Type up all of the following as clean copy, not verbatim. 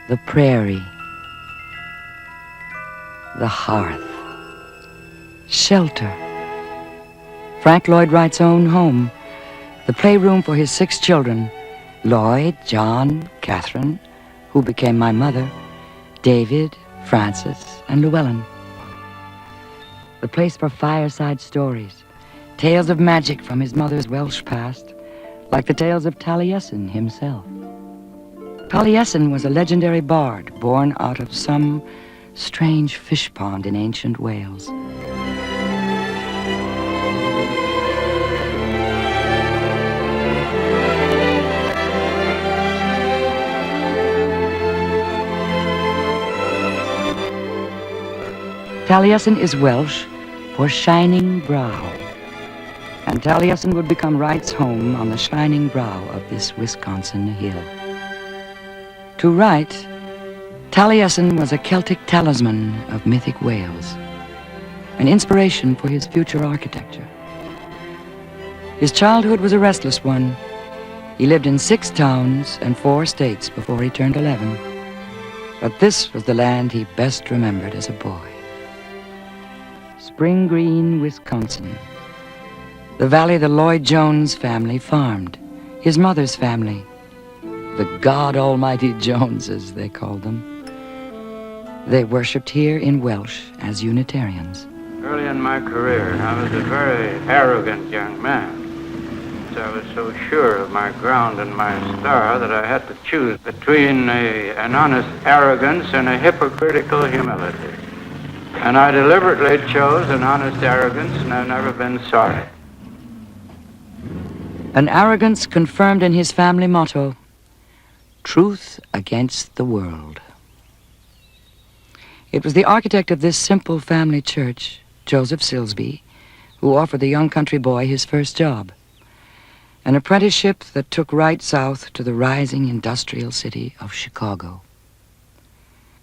the prairie, the hearth, shelter, Frank Lloyd Wright's own home, the playroom for his 6 children, Lloyd, John, Catherine, who became my mother, David, Francis, and Llewellyn. The place for fireside stories, tales of magic from his mother's Welsh past, like the tales of Taliesin himself. Taliesin was a legendary bard born out of some strange fish pond in ancient Wales. Taliesin is Welsh for shining brow, and Taliesin would become Wright's home on the shining brow of this Wisconsin hill. To Wright, Taliesin was a Celtic talisman of mythic Wales, an inspiration for his future architecture. His childhood was a restless one. He lived in 6 towns and 4 states before he turned 11, but this was the land he best remembered as a boy. Spring Green, Wisconsin, the valley the Lloyd Jones family farmed, his mother's family, the God Almighty Joneses, they called them. They worshipped here in Welsh as Unitarians. Early in my career, I was a very arrogant young man. I was so sure of my ground and my star that I had to choose between an honest arrogance and a hypocritical humility. And I deliberately chose an honest arrogance, and I've never been sorry. An arrogance confirmed in his family motto, truth against the world. It was the architect of this simple family church, Joseph Silsby, who offered the young country boy his first job, an apprenticeship that took Wright south to the rising industrial city of Chicago.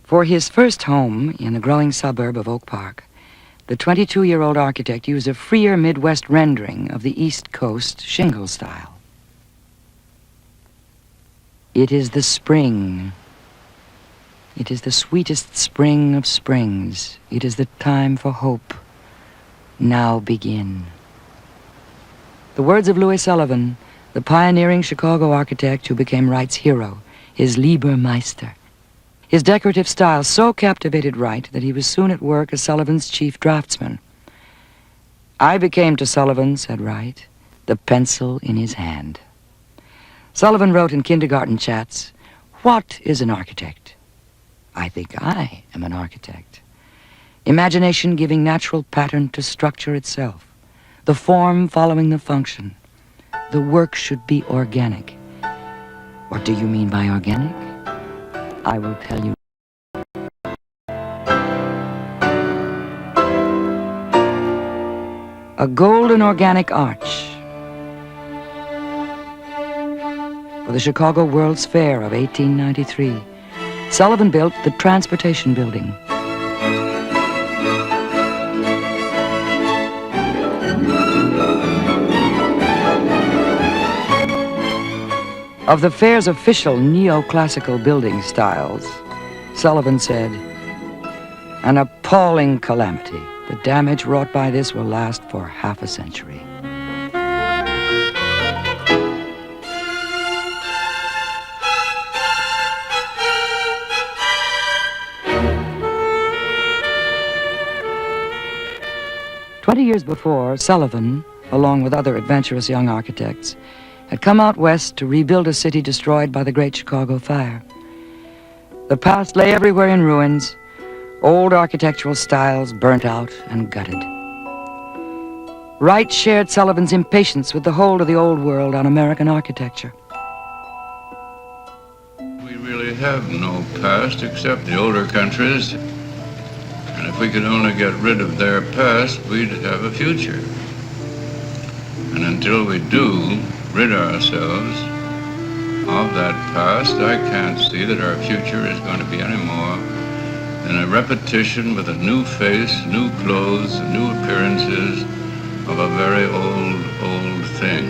For his first home in the growing suburb of Oak Park, the 22-year-old architect used a freer Midwest rendering of the East Coast shingle style. It is the spring. It is the sweetest spring of springs. It is the time for hope. Now begin. The words of Louis Sullivan, the pioneering Chicago architect who became Wright's hero, his Liebermeister. His decorative style so captivated Wright that he was soon at work as Sullivan's chief draftsman. I became to Sullivan, said Wright, the pencil in his hand. Sullivan wrote in kindergarten chats, "What is an architect? I think I am an architect. Imagination giving natural pattern to structure itself, the form following the function. The work should be organic." What do you mean by organic? I will tell you. A golden organic arch. For the Chicago World's Fair of 1893, Sullivan built the Transportation Building. Of the fair's official neoclassical building styles, Sullivan said, "An appalling calamity. The damage wrought by this will last for half a century." "20 years before, Sullivan, along with other adventurous young architects, had come out west to rebuild a city destroyed by the Great Chicago Fire. The past lay everywhere in ruins, old architectural styles burnt out and gutted. Wright shared Sullivan's impatience with the hold of the old world on American architecture. We really have no past except the older countries. And if we could only get rid of their past, we'd have a future. And until we do rid ourselves of that past, I can't see that our future is going to be any more than a repetition with a new face, new clothes, new appearances of a very old thing.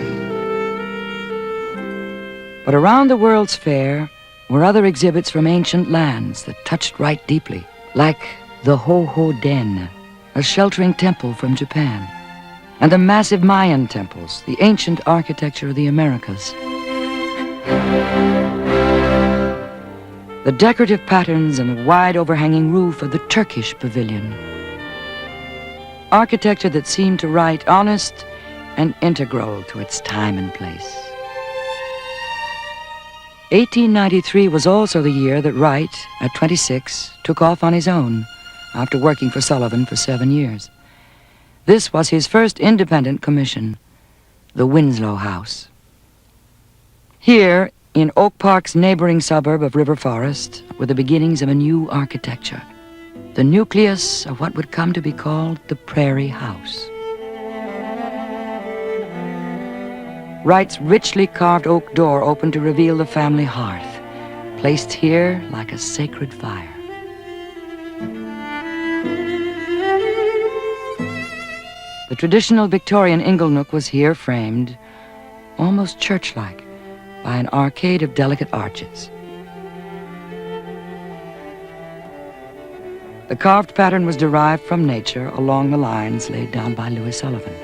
But around the World's Fair, were other exhibits from ancient lands that touched Wright deeply, like the Ho-Ho Den, a sheltering temple from Japan, and the massive Mayan temples, the ancient architecture of the Americas. The decorative patterns and the wide overhanging roof of the Turkish pavilion. Architecture that seemed to Wright honest and integral to its time and place. 1893 was also the year that Wright, at 26, took off on his own after working for Sullivan for 7 years. This was his first independent commission, the Winslow House. Here, in Oak Park's neighboring suburb of River Forest, were the beginnings of a new architecture, the nucleus of what would come to be called the Prairie House. Wright's richly carved oak door opened to reveal the family hearth, placed here like a sacred fire. The traditional Victorian inglenook was here framed, almost church-like, by an arcade of delicate arches. The carved pattern was derived from nature along the lines laid down by Louis Sullivan.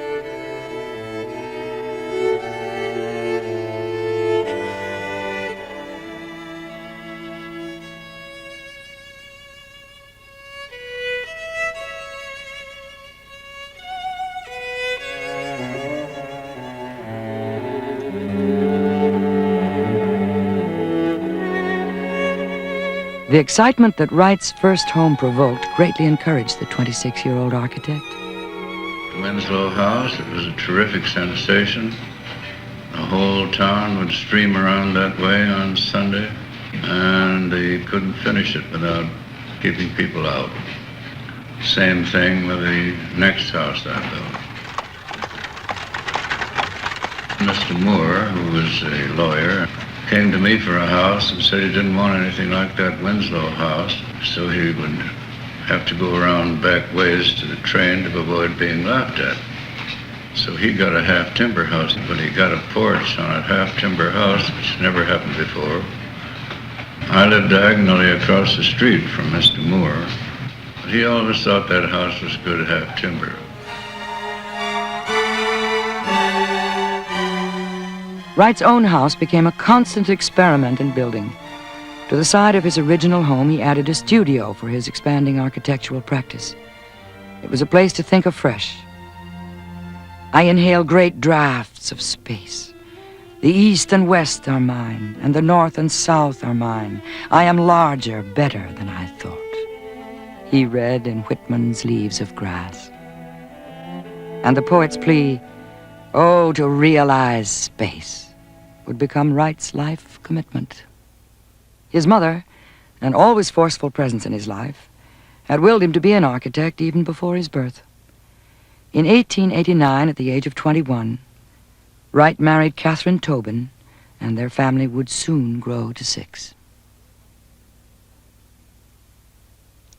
The excitement that Wright's first home provoked greatly encouraged the 26-year-old architect. The Winslow House, it was a terrific sensation. The whole town would stream around that way on Sunday, and he couldn't finish it without keeping people out. Same thing with the next house I built. Mr. Moore, who was a lawyer, came to me for a house and said he didn't want anything like that Winslow house, so he would have to go around back ways to the train to avoid being laughed at. So he got a half-timber house, but he got a porch on a half-timber house, which never happened before. I lived diagonally across the street from Mr. Moore, but he always thought that house was good half-timber. Wright's own house became a constant experiment in building. To the side of his original home, he added a studio for his expanding architectural practice. It was a place to think afresh. I inhale great draughts of space. The east and west are mine, and the north and south are mine. I am larger, better than I thought. He read in Whitman's Leaves of Grass. And the poet's plea, oh, to realize space, would become Wright's life commitment. His mother, an always forceful presence in his life, had willed him to be an architect even before his birth. In 1889, at the age of 21, Wright married Catherine Tobin, and their family would soon grow to 6.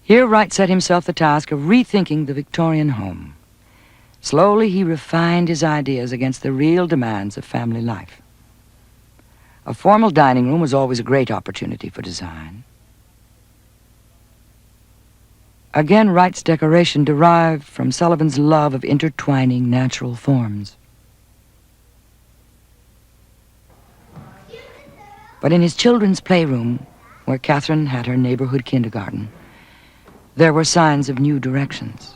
Here Wright set himself the task of rethinking the Victorian home. Slowly, he refined his ideas against the real demands of family life. A formal dining room was always a great opportunity for design. Again, Wright's decoration derived from Sullivan's love of intertwining natural forms. But in his children's playroom, where Catherine had her neighborhood kindergarten, there were signs of new directions.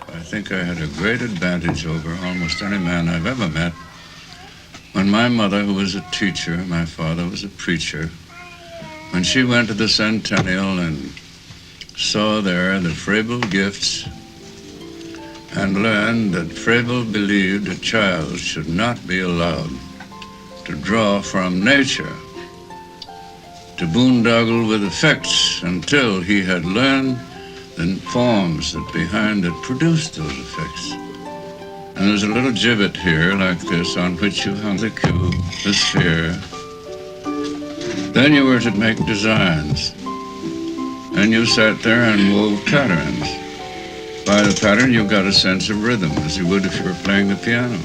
I think I had a great advantage over almost any man I've ever met. When my mother, who was a teacher, my father was a preacher, when she went to the Centennial and saw there the Frabel gifts and learned that Frabel believed a child should not be allowed to draw from nature, to boondoggle with effects until he had learned the forms that behind that produced those effects. And there's a little gibbet here like this on which you hung the cube, the sphere. Then you were to make designs. And you sat there and wove patterns. By the pattern, you've got a sense of rhythm, as you would if you were playing the piano.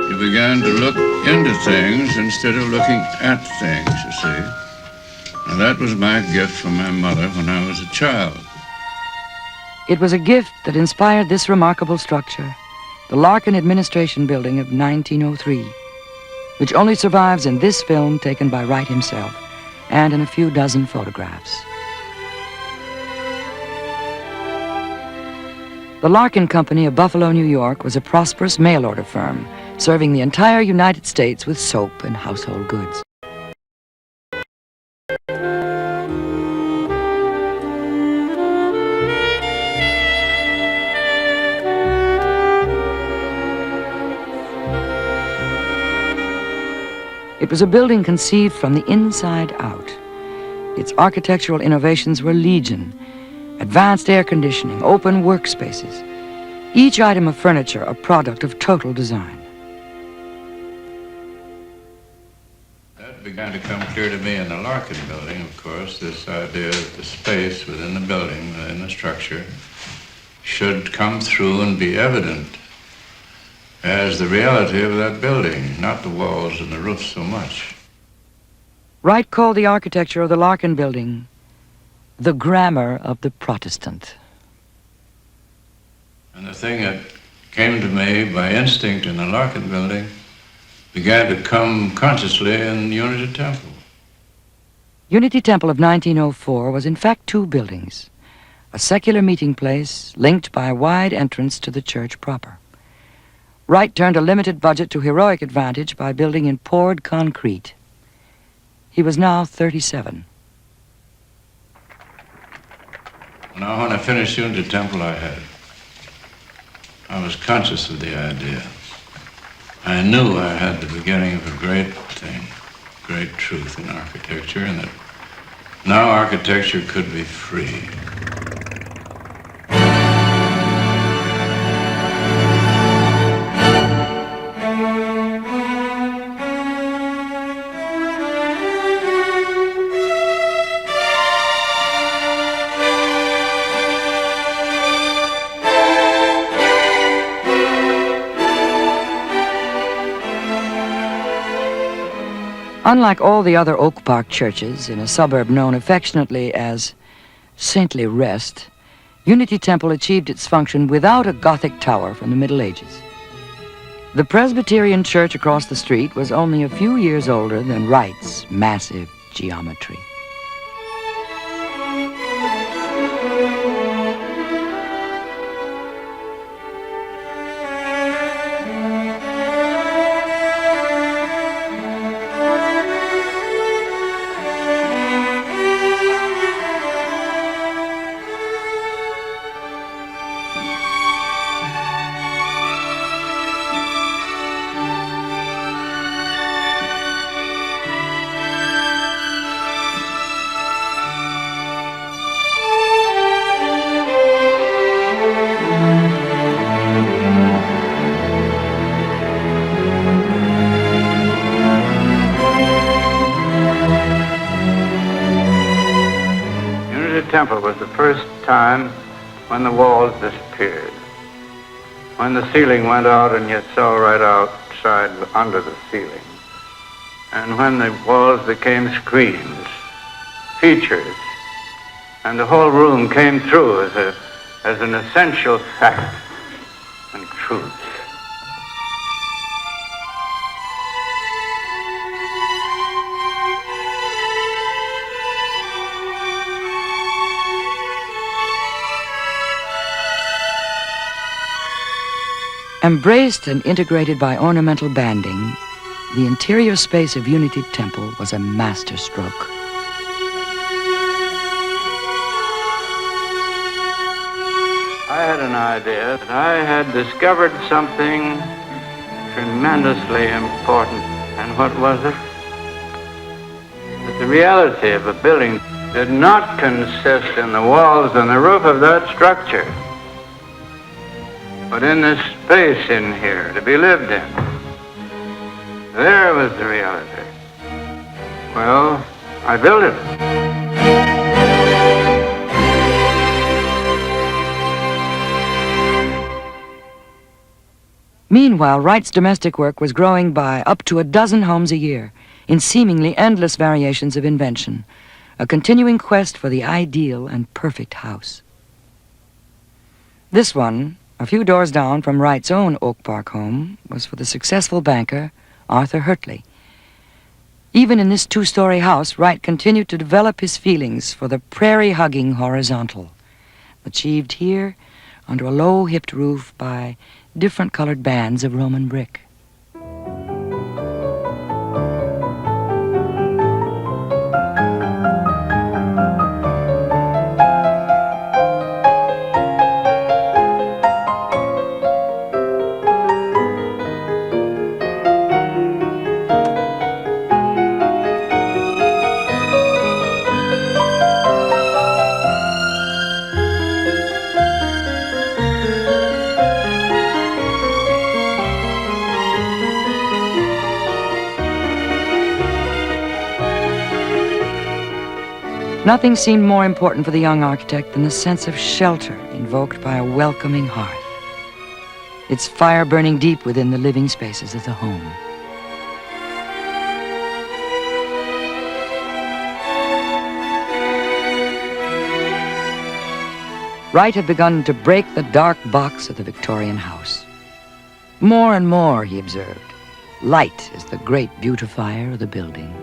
You began to look into things instead of looking at things, you see. And that was my gift from my mother when I was a child. It was a gift that inspired this remarkable structure, the Larkin Administration Building of 1903, which only survives in this film taken by Wright himself and in a few dozen photographs. The Larkin Company of Buffalo, New York was a prosperous mail-order firm serving the entire United States with soap and household goods. It was a building conceived from the inside out. Its architectural innovations were legion: advanced air conditioning, open workspaces, each item of furniture a product of total design. That began to come clear to me in the Larkin building, of course, this idea that the space within the building, within the structure, should come through and be evident as the reality of that building, not the walls and the roof so much. Wright called the architecture of the Larkin building the grammar of the Protestant. And the thing that came to me by instinct in the Larkin building began to come consciously in Unity Temple. Unity Temple of 1904 was in fact two buildings, a secular meeting place linked by a wide entrance to the church proper. Wright turned a limited budget to heroic advantage by building in poured concrete. He was now 37. Now, when I finished Unity Temple, I was conscious of the idea. I knew I had the beginning of a great thing, great truth in architecture, and that now architecture could be free. Unlike all the other Oak Park churches in a suburb known affectionately as Saintly Rest, Unity Temple achieved its function without a Gothic tower from the Middle Ages. The Presbyterian church across the street was only a few years older than Wright's massive geometry. Temple was the first time when the walls disappeared, when the ceiling went out and you saw right outside under the ceiling, and when the walls became screens, features, and the whole room came through as an essential fact and truth. Embraced and integrated by ornamental banding, the interior space of Unity Temple was a masterstroke. I had an idea that I had discovered something tremendously important. And what was it? That the reality of a building did not consist in the walls and the roof of that structure, but in this space in here to be lived in. There was the reality. Well, I built it. Meanwhile, Wright's domestic work was growing by up to a dozen homes a year, in seemingly endless variations of invention, a continuing quest for the ideal and perfect house. This one, a few doors down from Wright's own Oak Park home, was for the successful banker, Arthur Hertley. Even in this two-story house, Wright continued to develop his feelings for the prairie-hugging horizontal, achieved here under a low-hipped roof by different colored bands of Roman brick. Nothing seemed more important for the young architect than the sense of shelter invoked by a welcoming hearth, its fire burning deep within the living spaces of the home. Wright had begun to break the dark box of the Victorian house. More and more, he observed, light is the great beautifier of the building.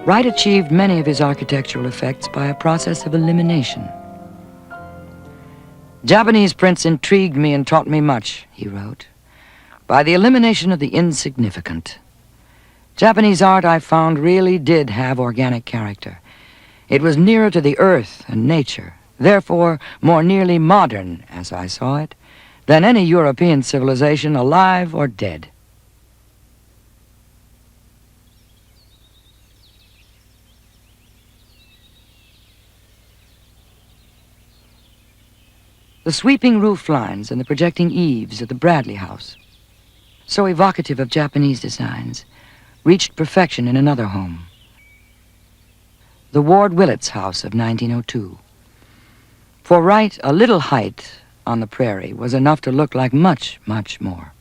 Wright achieved many of his architectural effects by a process of elimination. "Japanese prints intrigued me and taught me much," he wrote, "by the elimination of the insignificant. Japanese art, I found, really did have organic character. It was nearer to the earth and nature, therefore more nearly modern, as I saw it, than any European civilization, alive or dead." The sweeping roof lines and the projecting eaves of the Bradley house, so evocative of Japanese designs, reached perfection in another home, the Ward Willets house of 1902. For Wright, a little height on the prairie was enough to look like much, much more.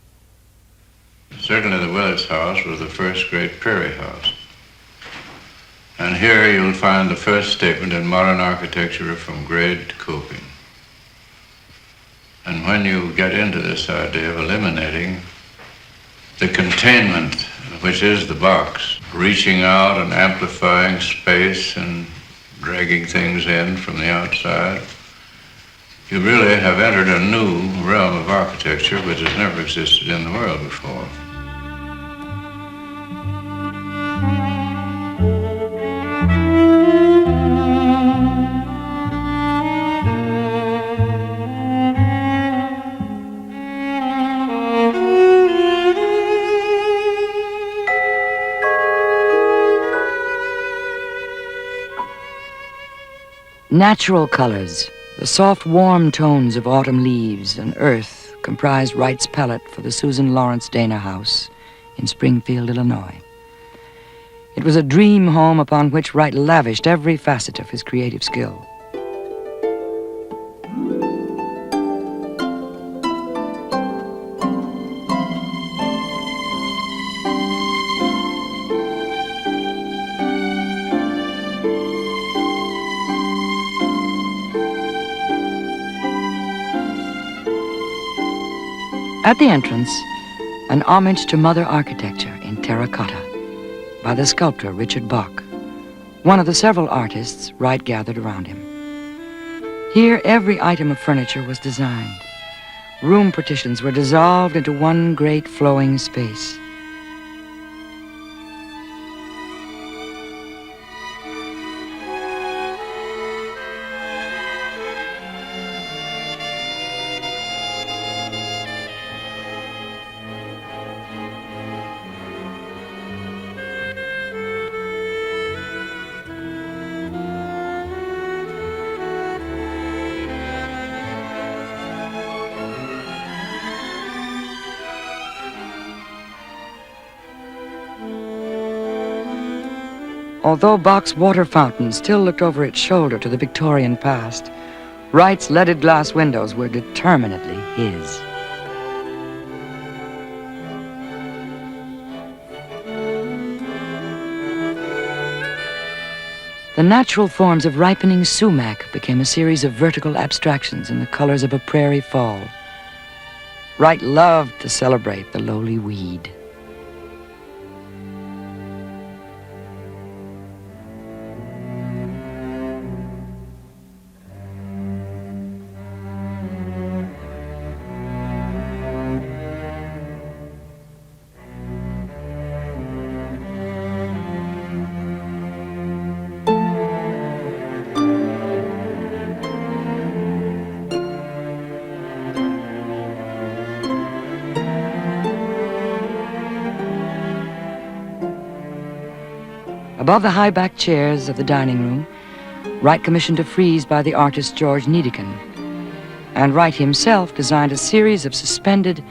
Certainly the Willets house was the first great prairie house. And here you'll find the first statement in modern architecture from grade to coping. And when you get into this idea of eliminating the containment, which is the box, reaching out and amplifying space and dragging things in from the outside, you really have entered a new realm of architecture which has never existed in the world before. Natural colors, the soft, warm tones of autumn leaves and earth comprised Wright's palette for the Susan Lawrence Dana house in Springfield, Illinois. It was a dream home upon which Wright lavished every facet of his creative skill. At the entrance, an homage to Mother Architecture in terracotta by the sculptor Richard Bach, one of the several artists Wright gathered around him. Here, every item of furniture was designed. Room partitions were dissolved into one great flowing space. Although Bach's water fountain still looked over its shoulder to the Victorian past, Wright's leaded glass windows were determinedly his. The natural forms of ripening sumac became a series of vertical abstractions in the colors of a prairie fall. Wright loved to celebrate the lowly weed. Above the high-backed chairs of the dining room, Wright commissioned a frieze by the artist George Niedecken, and Wright himself designed a series of suspended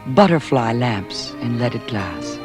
butterfly lamps in leaded glass.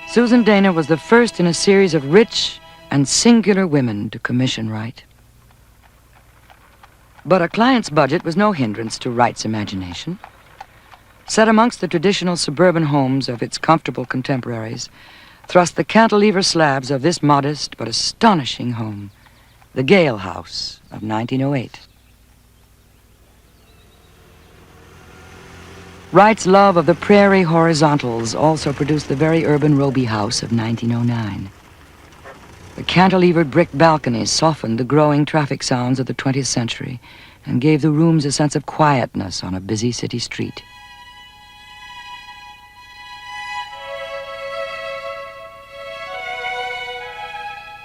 Susan Dana was the first in a series of rich and singular women to commission Wright. But a client's budget was no hindrance to Wright's imagination. Set amongst the traditional suburban homes of its comfortable contemporaries, thrust the cantilever slabs of this modest but astonishing home, the Gale House of 1908. Wright's love of the prairie horizontals also produced the very urban Roby House of 1909. The cantilevered brick balconies softened the growing traffic sounds of the 20th century and gave the rooms a sense of quietness on a busy city street.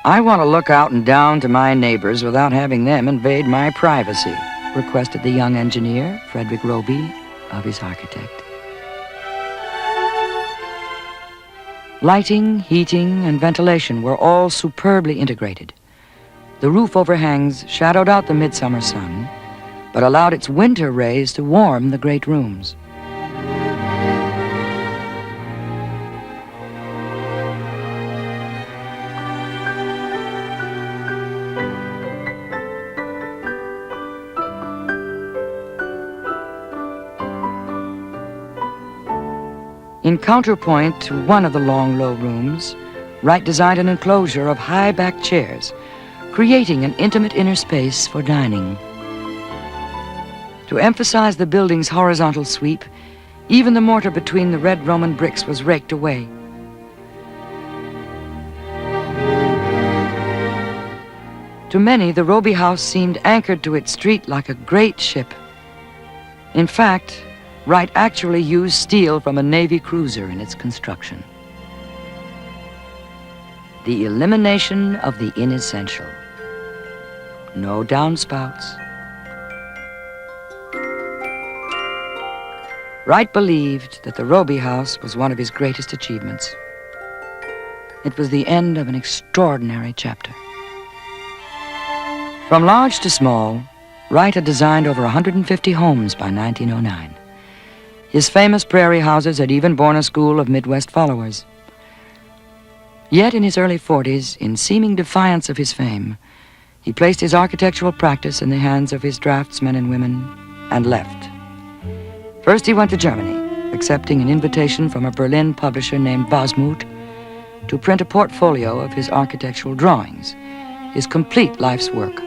"I want to look out and down to my neighbors without having them invade my privacy," requested the young engineer, Frederick Roby, of his architect. Lighting, heating, and ventilation were all superbly integrated. The roof overhangs shadowed out the midsummer sun, but allowed its winter rays to warm the great rooms. In counterpoint to one of the long, low rooms, Wright designed an enclosure of high-backed chairs, creating an intimate inner space for dining. To emphasize the building's horizontal sweep, even the mortar between the red Roman bricks was raked away. To many, the Roby House seemed anchored to its street like a great ship. In fact, Wright actually used steel from a Navy cruiser in its construction. The elimination of the inessential. No downspouts. Wright believed that the Roby House was one of his greatest achievements. It was the end of an extraordinary chapter. From large to small, Wright had designed over 150 homes by 1909. His famous prairie houses had even borne a school of Midwest followers. Yet in his early 40s, in seeming defiance of his fame, he placed his architectural practice in the hands of his draftsmen and women and left. First he went to Germany, accepting an invitation from a Berlin publisher named Wasmuth to print a portfolio of his architectural drawings, his complete life's work.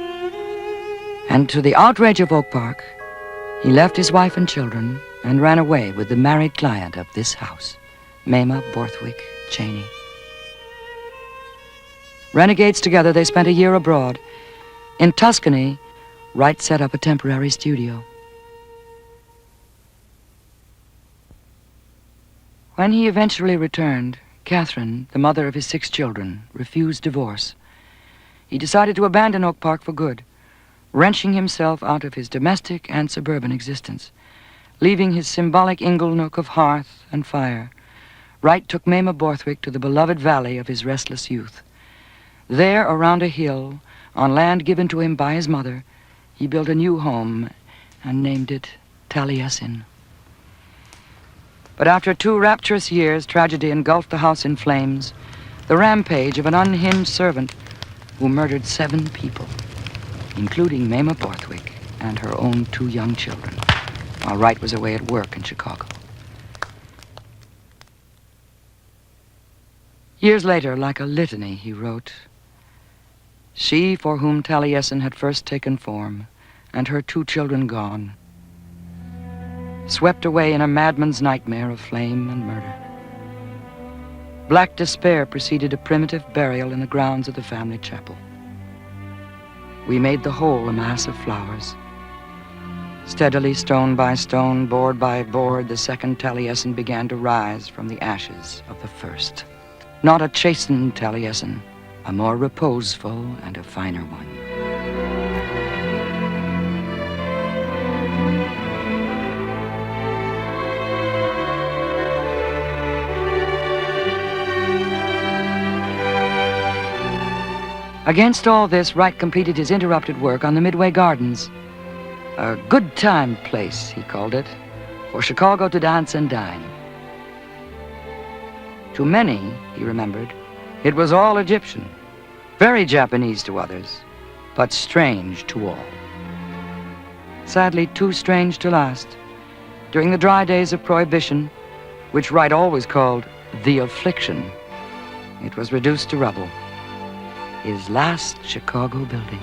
And to the outrage of Oak Park, he left his wife and children and ran away with the married client of this house, Mama Borthwick Cheney. Renegades together, they spent a year abroad. In Tuscany, Wright set up a temporary studio. When he eventually returned, Catherine, the mother of his 6 children, refused divorce. he decided to abandon Oak Park for good, wrenching himself out of his domestic and suburban existence. Leaving his symbolic inglenook of hearth and fire, Wright took Mamah Borthwick to the beloved valley of his restless youth. There, around a hill, on land given to him by his mother, he built a new home and named it Taliesin. But after 2 rapturous years, tragedy engulfed the house in flames, the rampage of an unhinged servant who murdered 7 people, including Mamah Borthwick and her own 2 young children, while Wright was away at work in Chicago. Years later, like a litany, he wrote, "She for whom Taliesin had first taken form, and her 2 children gone, swept away in a madman's nightmare of flame and murder. Black despair preceded a primitive burial in the grounds of the family chapel. We made the whole a mass of flowers. Steadily, stone by stone, board by board, the second Taliesin began to rise from the ashes of the first. Not a chastened Taliesin, a more reposeful and a finer one." Against all this, Wright completed his interrupted work on the Midway Gardens. A good time place, he called it, for Chicago to dance and dine. To many, he remembered, it was all Egyptian, very Japanese to others, but strange to all. Sadly, too strange to last. During the dry days of Prohibition, which Wright always called the affliction, it was reduced to rubble. His last Chicago building.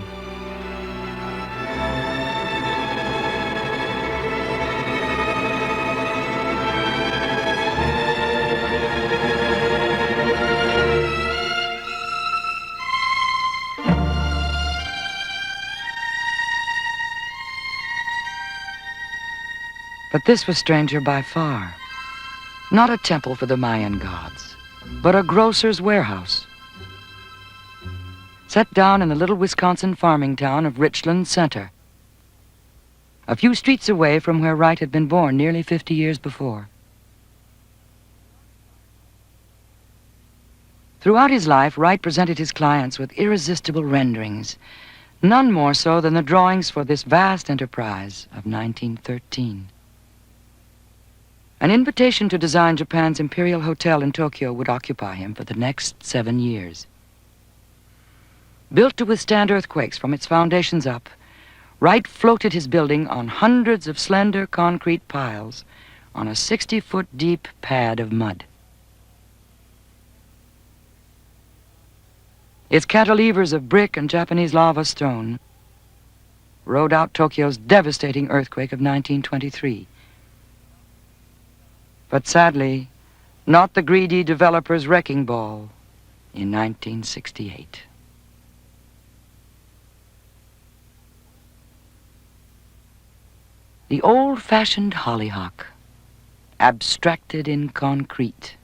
But this was stranger by far. Not a temple for the Mayan gods, but a grocer's warehouse. Set down in the little Wisconsin farming town of Richland Center, a few streets away from where Wright had been born nearly 50 years before. Throughout his life, Wright presented his clients with irresistible renderings, none more so than the drawings for this vast enterprise of 1913. An invitation to design Japan's Imperial Hotel in Tokyo would occupy him for the next 7 years. Built to withstand earthquakes from its foundations up, Wright floated his building on hundreds of slender concrete piles on a 60-foot deep pad of mud. Its cantilevers of brick and Japanese lava stone rode out Tokyo's devastating earthquake of 1923. But sadly, not the greedy developer's wrecking ball in 1968. The old-fashioned hollyhock, abstracted in concrete.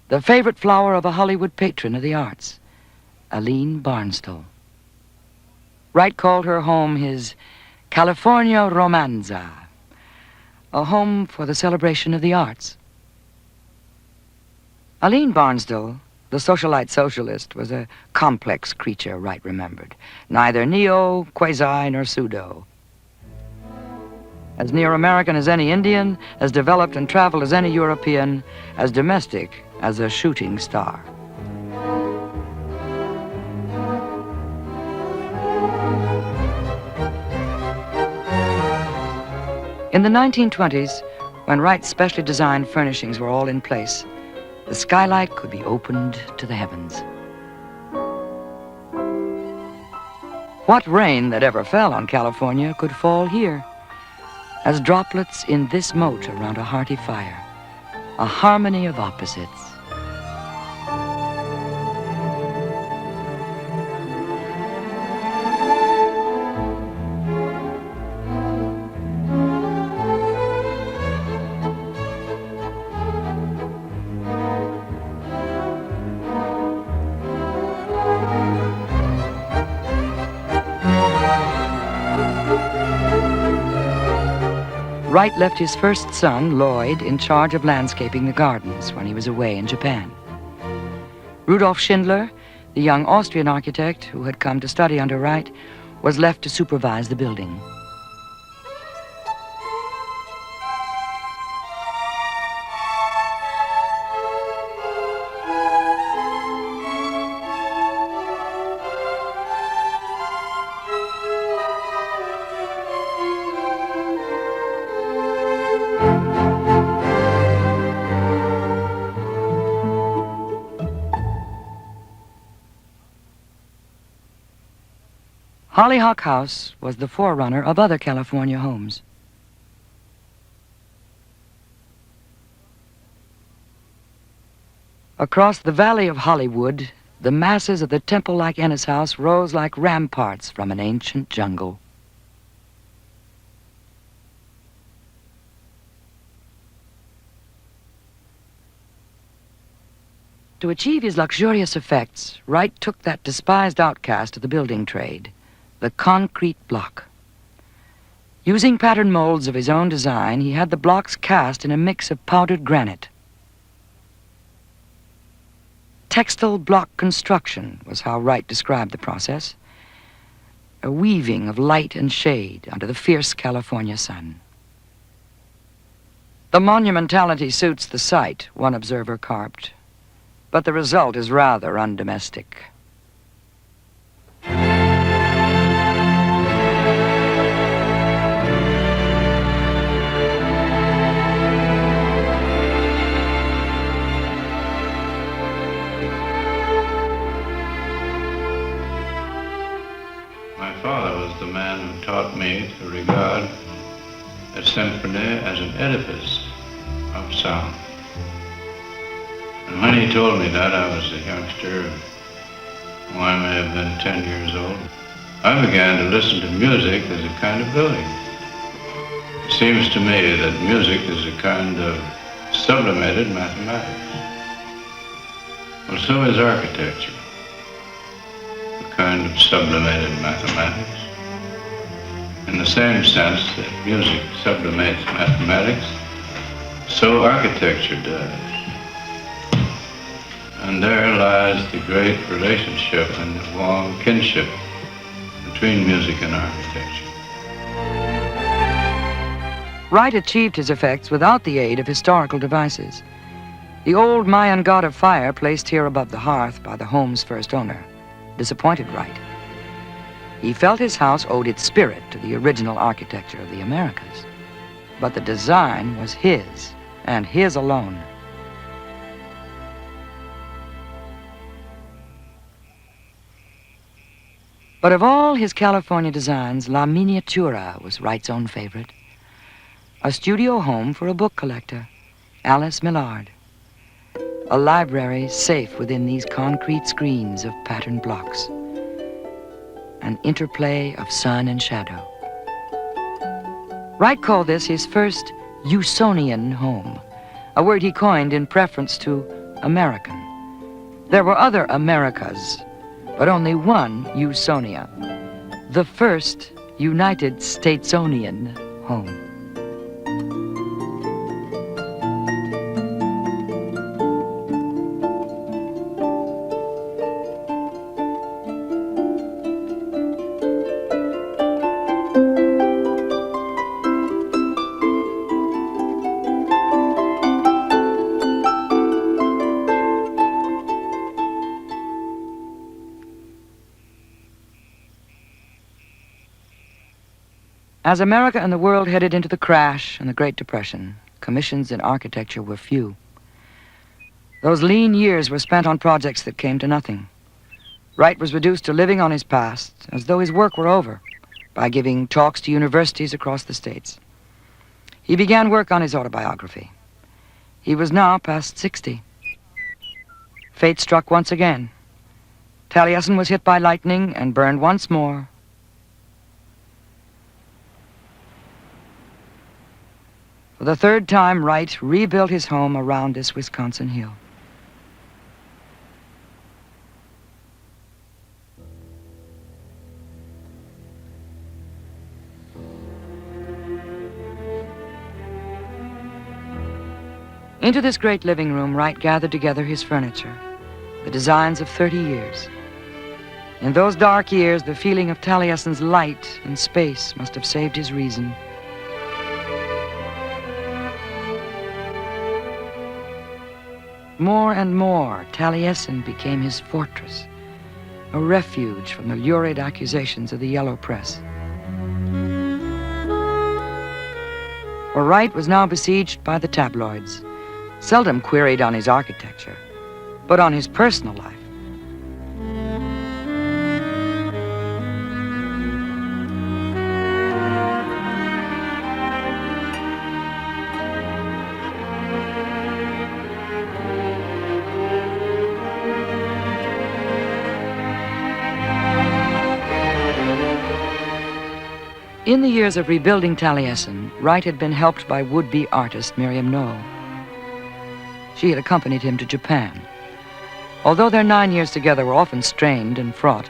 The favorite flower of a Hollywood patron of the arts, Aline Barnstable. Wright called her home his California Romanza, a home for the celebration of the arts. Aline Barnstable, the socialite socialist, was a complex creature, Wright remembered. Neither neo, quasi, nor pseudo. As near-American as any Indian, as developed and traveled as any European, as domestic as a shooting star. In the 1920s, when Wright's specially designed furnishings were all in place, the skylight could be opened to the heavens. What rain that ever fell on California could fall here, as droplets in this moat around a hearty fire, a harmony of opposites. Wright left his first son, Lloyd, in charge of landscaping the gardens when he was away in Japan. Rudolf Schindler, the young Austrian architect who had come to study under Wright, was left to supervise the building. Hollyhock House was the forerunner of other California homes. Across the valley of Hollywood, the masses of the temple-like Ennis House rose like ramparts from an ancient jungle. To achieve his luxurious effects, Wright took that despised outcast of the building trade, the concrete block. Using pattern molds of his own design, he had the blocks cast in a mix of powdered granite. Textile block construction was how Wright described the process, a weaving of light and shade under the fierce California sun. The monumentality suits the site, one observer carped, but the result is rather undomestic. My father was the man who taught me to regard a symphony as an edifice of sound. And when he told me that, I was a youngster, who I may have been 10 years old, I began to listen to music as a kind of building. It seems to me that music is a kind of sublimated mathematics. Well, so is architecture, a kind of sublimated mathematics. In the same sense that music sublimates mathematics, so architecture does. And there lies the great relationship and the warm kinship between music and architecture. Wright achieved his effects without the aid of historical devices. The old Mayan god of fire placed here above the hearth by the home's first owner disappointed Wright. He felt his house owed its spirit to the original architecture of the Americas, but the design was his, and his alone. But of all his California designs, La Miniatura was Wright's own favorite. A studio home for a book collector, Alice Millard. A library safe within these concrete screens of patterned blocks. An interplay of sun and shadow. Wright called this his first Usonian home, a word he coined in preference to American. There were other Americas, but only one Usonia, the first United Statesonian home. As America and the world headed into the crash and the Great Depression, commissions in architecture were few. Those lean years were spent on projects that came to nothing. Wright was reduced to living on his past as though his work were over by giving talks to universities across the states. He began work on his autobiography. He was now past 60. Fate struck once again. Taliesin was hit by lightning and burned once more. For the third time, Wright rebuilt his home around this Wisconsin hill. Into this great living room, Wright gathered together his furniture, the designs of 30 years. In those dark years, the feeling of Taliesin's light and space must have saved his reason. More and more, Taliesin became his fortress, a refuge from the lurid accusations of the yellow press. For Wright was now besieged by the tabloids, seldom queried on his architecture, but on his personal life. In the years of rebuilding Taliesin, Wright had been helped by would-be artist Miriam Knoll. She had accompanied him to Japan. Although their 9 years together were often strained and fraught,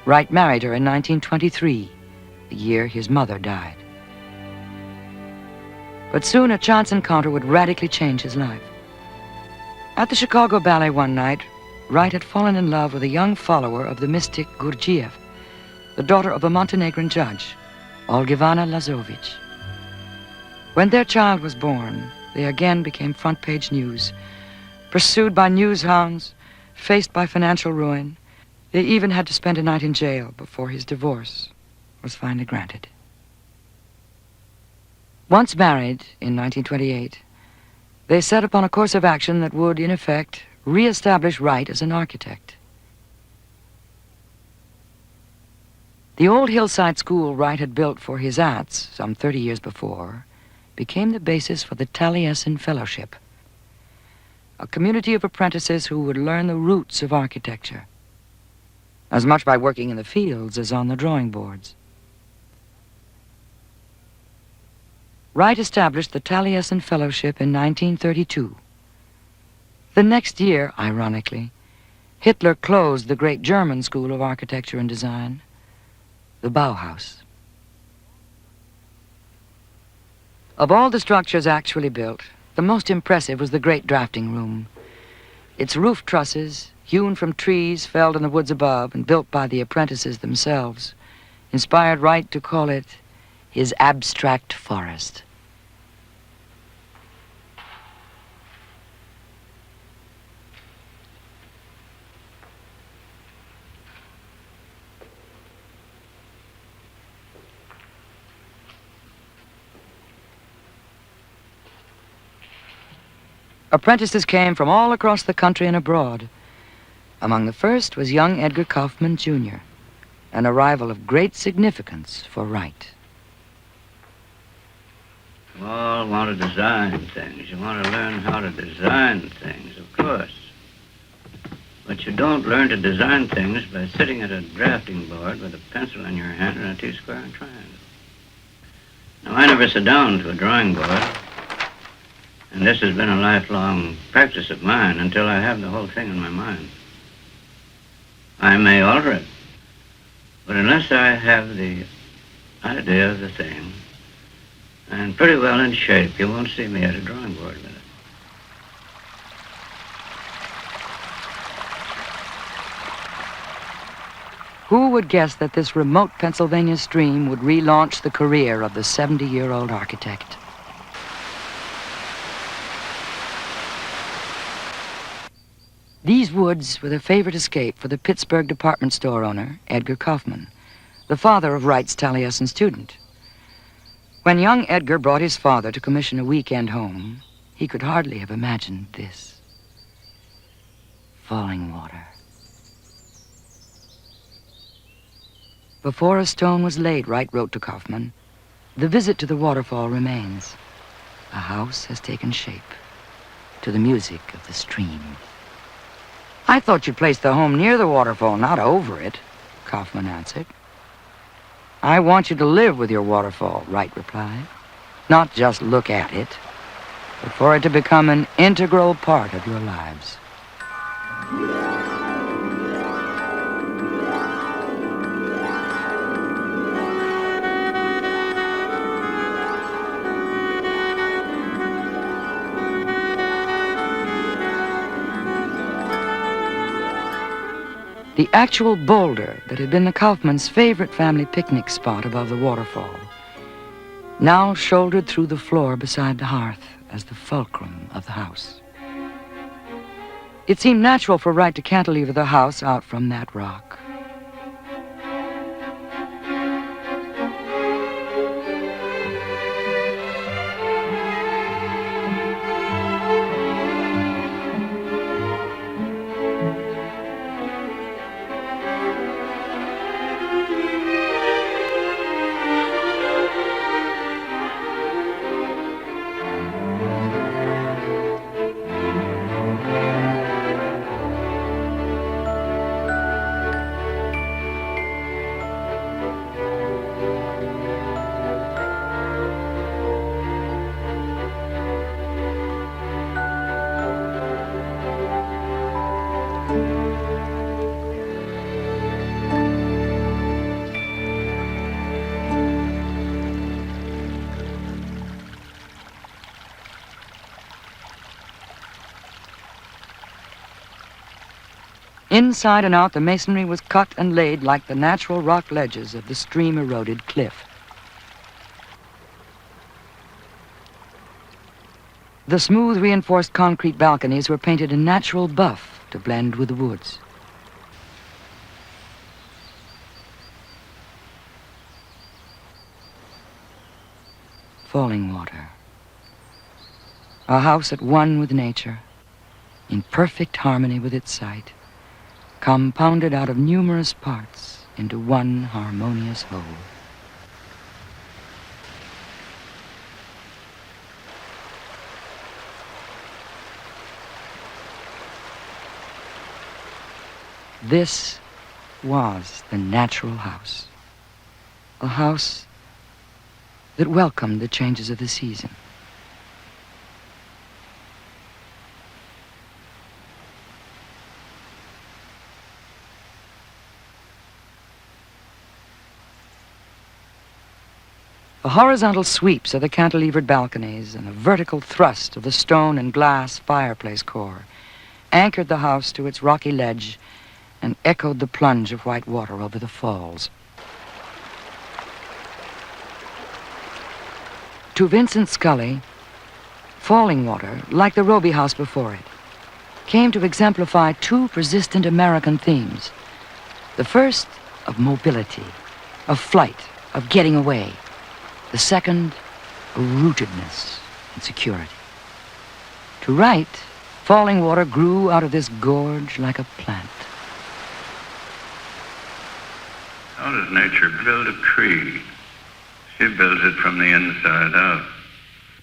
Wright married her in 1923, the year his mother died. But soon a chance encounter would radically change his life. At the Chicago Ballet one night, Wright had fallen in love with a young follower of the mystic Gurdjieff, the daughter of a Montenegrin judge, Olgivana Lazovic. When their child was born, they again became front-page news. Pursued by news hounds, faced by financial ruin, they even had to spend a night in jail before his divorce was finally granted. Once married in 1928, they set upon a course of action that would, in effect, re-establish Wright as an architect. The old hillside school Wright had built for his aunts some 30 years before became the basis for the Taliesin Fellowship, a community of apprentices who would learn the roots of architecture, as much by working in the fields as on the drawing boards. Wright established the Taliesin Fellowship in 1932. The next year, ironically, Hitler closed the great German School of Architecture and Design, the Bauhaus. Of all the structures actually built, the most impressive was the great drafting room. Its roof trusses, hewn from trees felled in the woods above and built by the apprentices themselves, inspired Wright to call it his abstract forest. Apprentices came from all across the country and abroad. Among the first was young Edgar Kaufman, Jr., an arrival of great significance for Wright. You all want to design things. You want to learn how to design things, of course. But you don't learn to design things by sitting at a drafting board with a pencil in your hand and a T-square and triangle. Now, I never sit down to a drawing board. And this has been a lifelong practice of mine until I have the whole thing in my mind. I may alter it, but unless I have the idea of the thing, and pretty well in shape, you won't see me at a drawing board with it. Who would guess that this remote Pennsylvania stream would relaunch the career of the 70-year-old architect? These woods were the favorite escape for the Pittsburgh department store owner, Edgar Kaufman, the father of Wright's Taliesin student. When young Edgar brought his father to commission a weekend home, he could hardly have imagined this. Falling water. Before a stone was laid, Wright wrote to Kaufman, "The visit to the waterfall remains. A house has taken shape to the music of the stream." "I thought you placed the home near the waterfall, not over it," Kaufman answered. "I want you to live with your waterfall," Wright replied. "Not just look at it, but for it to become an integral part of your lives." The actual boulder that had been the Kaufmans' favorite family picnic spot above the waterfall now shouldered through the floor beside the hearth as the fulcrum of the house. It seemed natural for Wright to cantilever the house out from that rock. Inside and out, the masonry was cut and laid like the natural rock ledges of the stream-eroded cliff. The smooth, reinforced concrete balconies were painted a natural buff to blend with the woods. Falling water. A house at one with nature, in perfect harmony with its site, compounded out of numerous parts into one harmonious whole. This was the natural house, a house that welcomed the changes of the season. The horizontal sweeps of the cantilevered balconies and the vertical thrust of the stone and glass fireplace core anchored the house to its rocky ledge and echoed the plunge of white water over the falls. To Vincent Scully, falling water, like the Roby house before it, came to exemplify two persistent American themes. The first, of mobility, of flight, of getting away. The second, a rootedness and security. To Wright, falling water grew out of this gorge like a plant. How does nature build a tree? She builds it from the inside out.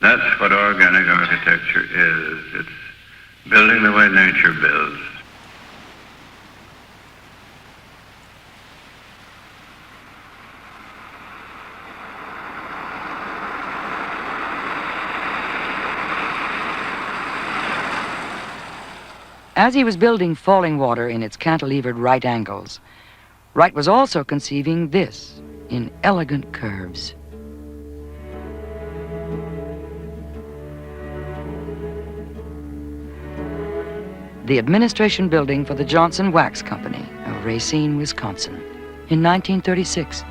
That's what organic architecture is. It's building the way nature builds. As he was building falling water in its cantilevered right angles, Wright was also conceiving this in elegant curves. The administration building for the Johnson Wax Company of Racine, Wisconsin, in 1936.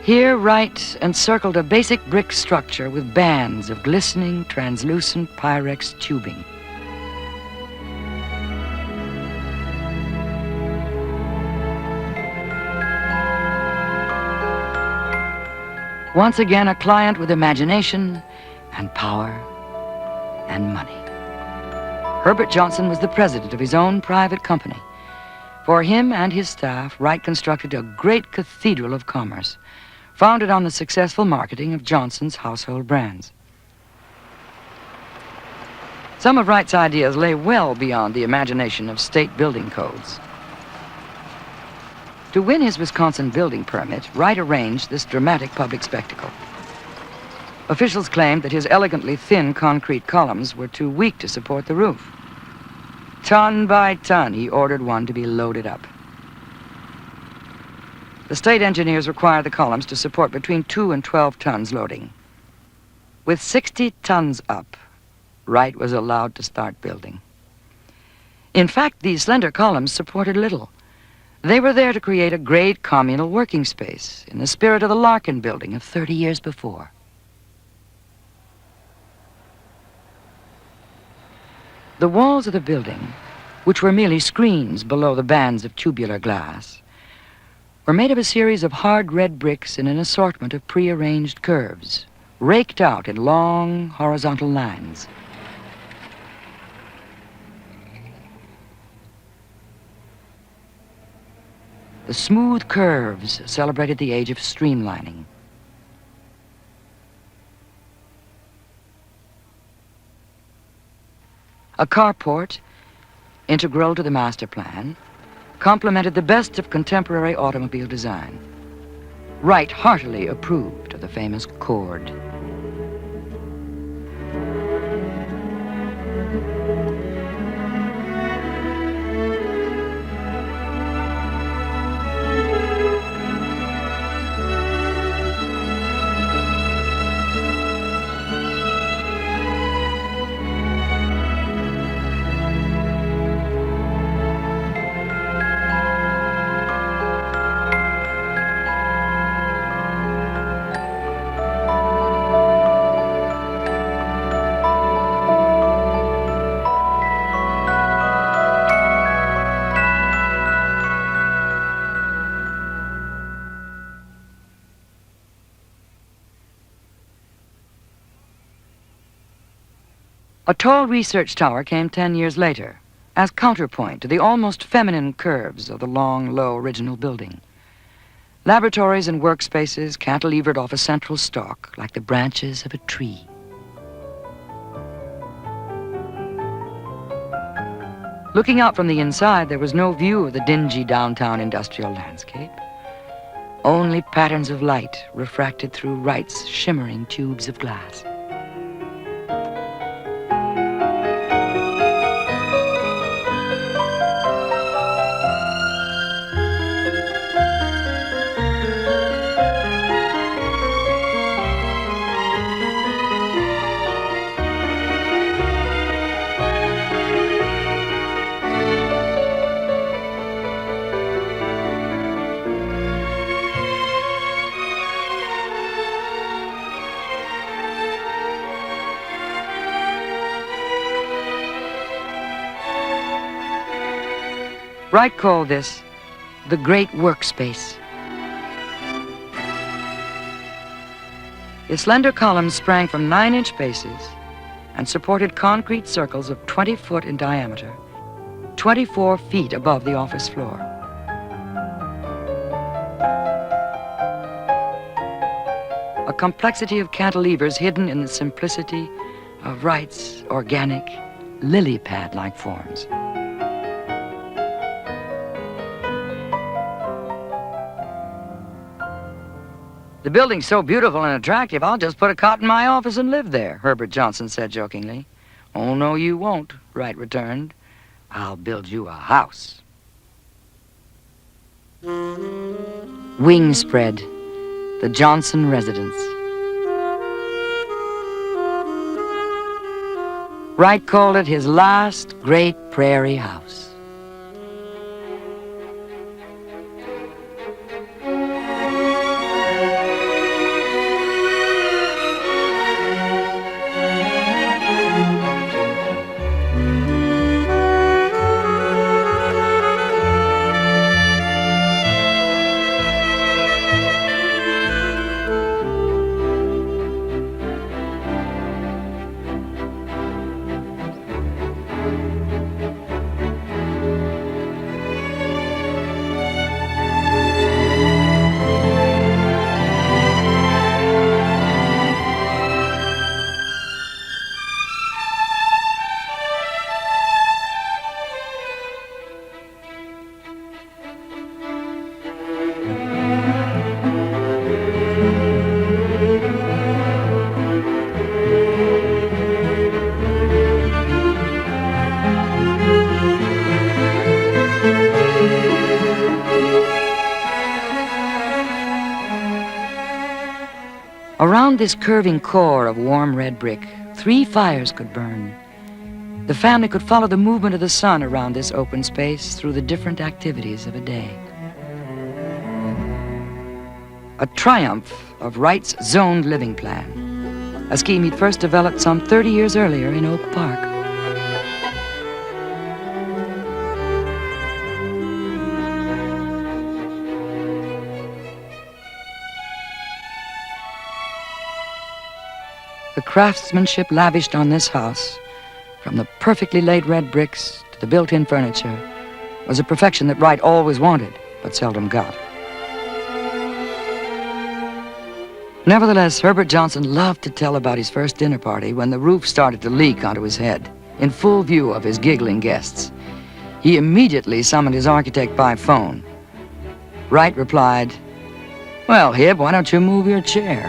Here, Wright encircled a basic brick structure with bands of glistening, translucent Pyrex tubing. Once again, a client with imagination and power and money. Herbert Johnson was the president of his own private company. For him and his staff, Wright constructed a great cathedral of commerce, founded on the successful marketing of Johnson's household brands. Some of Wright's ideas lay well beyond the imagination of state building codes. To win his Wisconsin building permit, Wright arranged this dramatic public spectacle. Officials claimed that his elegantly thin concrete columns were too weak to support the roof. Ton by ton, he ordered one to be loaded up. The state engineers required the columns to support between 2 and 12 tons loading. With 60 tons up, Wright was allowed to start building. In fact, these slender columns supported little. They were there to create a great communal working space in the spirit of the Larkin building of 30 years before. The walls of the building, which were merely screens below the bands of tubular glass, were made of a series of hard red bricks in an assortment of prearranged curves, raked out in long horizontal lines. The smooth curves celebrated the age of streamlining. A carport, integral to the master plan, complemented the best of contemporary automobile design. Wright heartily approved of the famous cord. A tall research tower came 10 years later, as counterpoint to the almost feminine curves of the long, low original building. Laboratories and workspaces cantilevered off a central stalk like the branches of a tree. Looking out from the inside, there was no view of the dingy downtown industrial landscape. Only patterns of light refracted through Wright's shimmering tubes of glass. Wright called this the great workspace. His slender columns sprang from 9-inch bases and supported concrete circles of 20 foot in diameter, 24 feet above the office floor. A complexity of cantilevers hidden in the simplicity of Wright's organic, lily pad-like forms. The building's so beautiful and attractive, I'll just put a cot in my office and live there, Herbert Johnson said jokingly. Oh, no, you won't, Wright returned. I'll build you a house. Wing spread, the Johnson residence. Wright called it his last great prairie house. Around this curving core of warm red brick, 3 fires could burn. The family could follow the movement of the sun around this open space through the different activities of a day. a triumph of Wright's zoned living plan, a scheme he'd first developed some 30 years earlier in Oak Park. The craftsmanship lavished on this house, from the perfectly laid red bricks to the built-in furniture, was a perfection that Wright always wanted, but seldom got. Nevertheless, Herbert Johnson loved to tell about his first dinner party when the roof started to leak onto his head, in full view of his giggling guests. He immediately summoned his architect by phone. Wright replied, "Well, Hib, why don't you move your chair?"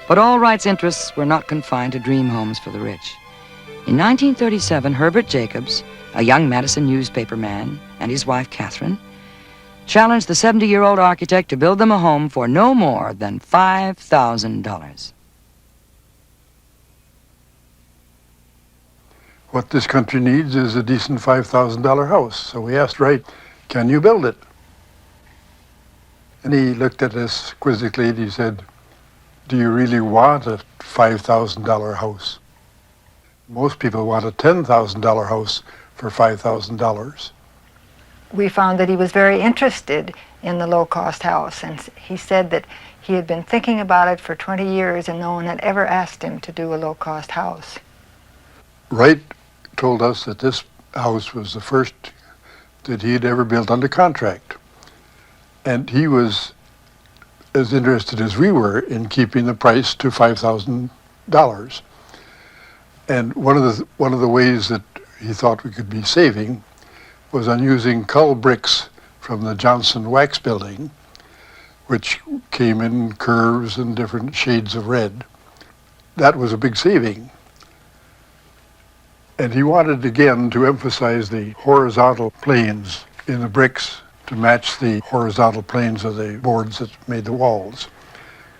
But all Wright's interests were not confined to dream homes for the rich. In 1937, Herbert Jacobs, a young Madison newspaper man, and his wife, Catherine, challenged the 70-year-old architect to build them a home for no more than $5,000. What this country needs is a decent $5,000 house. So we asked Wright, "Can you build it?" And he looked at us quizzically and he said, "Do you really want a $5,000 house? Most people want a $10,000 house for $5,000. We found that he was very interested in the low-cost house, and he said that he had been thinking about it for 20 years and no one had ever asked him to do a low-cost house. Wright told us that this house was the first that he had ever built under contract. And he was as interested as we were in keeping the price to $5,000. And one of the ways that he thought we could be saving was on using cull bricks from the Johnson Wax Building, which came in curves and different shades of red. That was a big saving. And he wanted again to emphasize the horizontal planes in the bricks to match the horizontal planes of the boards that made the walls.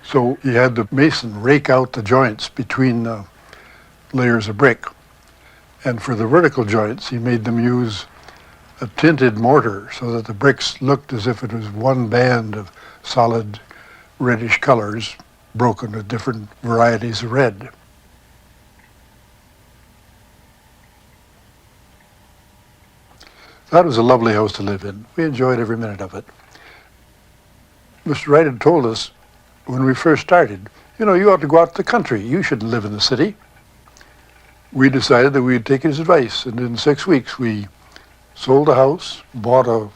So he had the mason rake out the joints between the layers of brick. And for the vertical joints, he made them use a tinted mortar so that the bricks looked as if it was one band of solid reddish colors broken with different varieties of red. That was a lovely house to live in. We enjoyed every minute of it. Mr. Wright had told us when we first started, you know, you ought to go out to the country. You shouldn't live in the city. We decided that we'd take his advice, and in 6 weeks we sold the house, bought a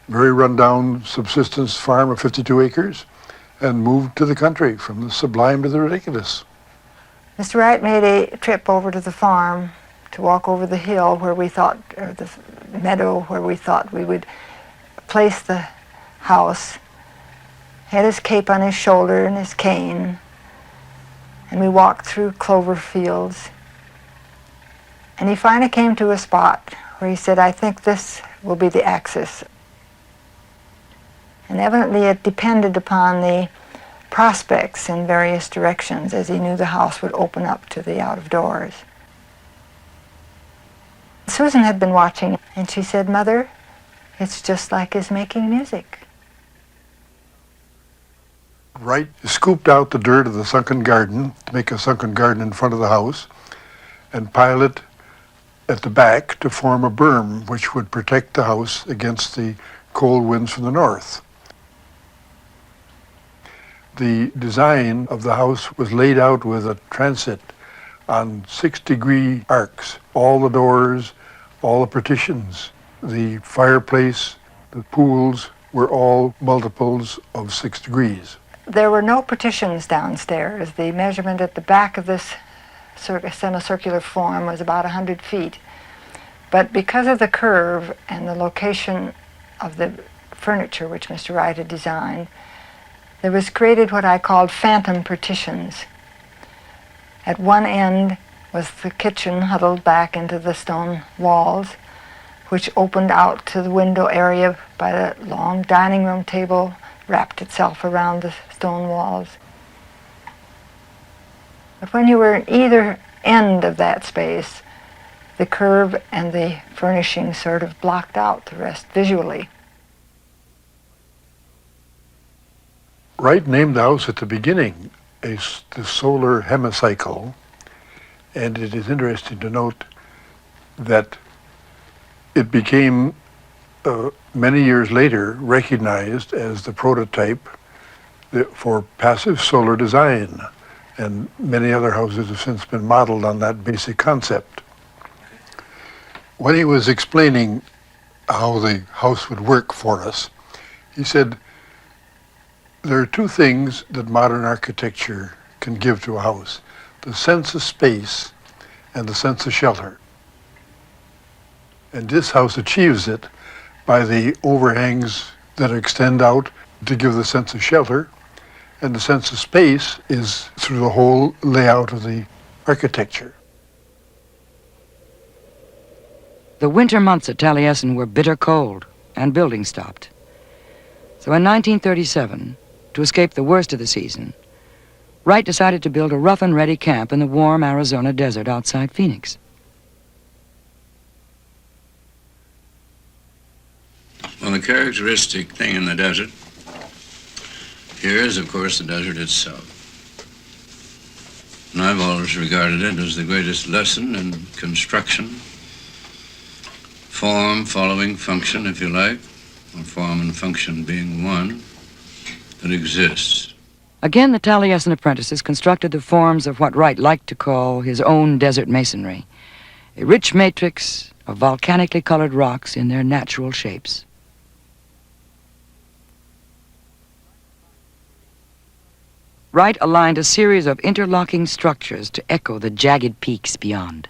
very rundown subsistence farm of 52 acres, and moved to the country, from the sublime to the ridiculous. Mr. Wright made a trip over to the farm to walk over the hill where we thought, or the meadow where we thought we would place the house, had his cape on his shoulder and his cane, and we walked through clover fields. And he finally came to a spot where he said, "I think this will be the axis." And evidently it depended upon the prospects in various directions, as he knew the house would open up to the out of doors. Susan had been watching, and she said, "Mother, it's just like his making music." Wright scooped out the dirt of the sunken garden to make a sunken garden in front of the house and piled it at the back to form a berm which would protect the house against the cold winds from the north. The design of the house was laid out with a transit on 6-degree arcs. All the doors, all the partitions, the fireplace, the pools were all multiples of 6 degrees. There were no partitions downstairs. The measurement at the back of this semicircular form was about 100 feet. But because of the curve and the location of the furniture which Mr. Wright had designed, there was created what I called phantom partitions. At one end was the kitchen huddled back into the stone walls, which opened out to the window area by the long dining room table, wrapped itself around the stone walls. But when you were in either end of that space, the curve and the furnishing sort of blocked out the rest visually. Wright named the house at the beginning the solar hemicycle, and it is interesting to note that it became, many years later, recognized as the prototype for passive solar design, and many other houses have since been modeled on that basic concept. When he was explaining how the house would work for us, he said, there are two things that modern architecture can give to a house: the sense of space and the sense of shelter. And this house achieves it by the overhangs that extend out to give the sense of shelter, and the sense of space is through the whole layout of the architecture. The winter months at Taliesin were bitter cold, and building stopped. So in 1937, to escape the worst of the season, Wright decided to build a rough-and-ready camp in the warm Arizona desert outside Phoenix. Well, the characteristic thing in the desert here is, of course, the desert itself. And I've always regarded it as the greatest lesson in construction, form following function, if you like, or form and function being one, that exists. Again, the Taliesin apprentices constructed the forms of what Wright liked to call his own desert masonry, a rich matrix of volcanically colored rocks in their natural shapes. Wright aligned a series of interlocking structures to echo the jagged peaks beyond.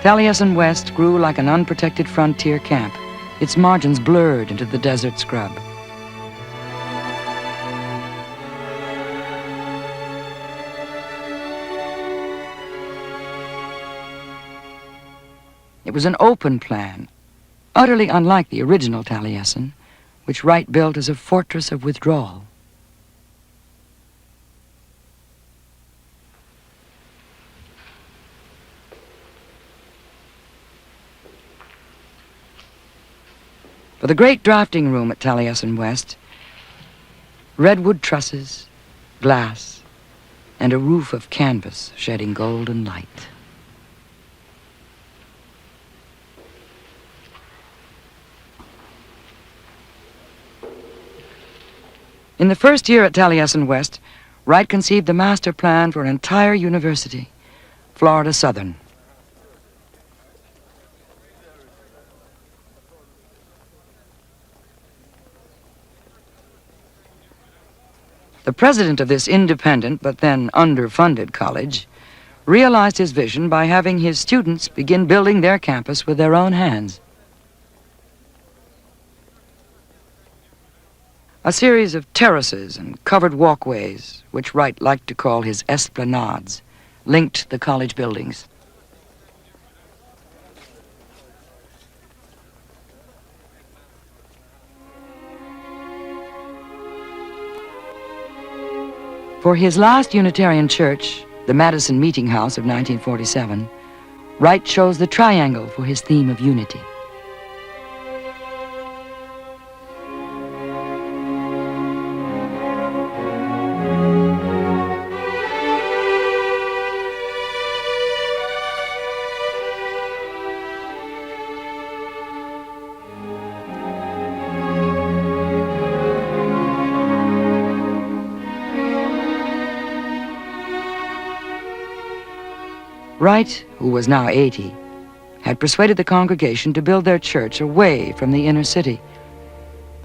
Taliesin West grew like an unprotected frontier camp, its margins blurred into the desert scrub. It was an open plan, utterly unlike the original Taliesin, which Wright built as a fortress of withdrawal. For the great drafting room at Taliesin West, redwood trusses, glass, and a roof of canvas shedding golden light. In the first year at Taliesin West, Wright conceived the master plan for an entire university, Florida Southern. The president of this independent but then underfunded college realized his vision by having his students begin building their campus with their own hands. A series of terraces and covered walkways, which Wright liked to call his esplanades, linked the college buildings. For his last Unitarian church, the Madison Meeting House of 1947, Wright chose the triangle for his theme of unity. Wright, who was now 80, had persuaded the congregation to build their church away from the inner city.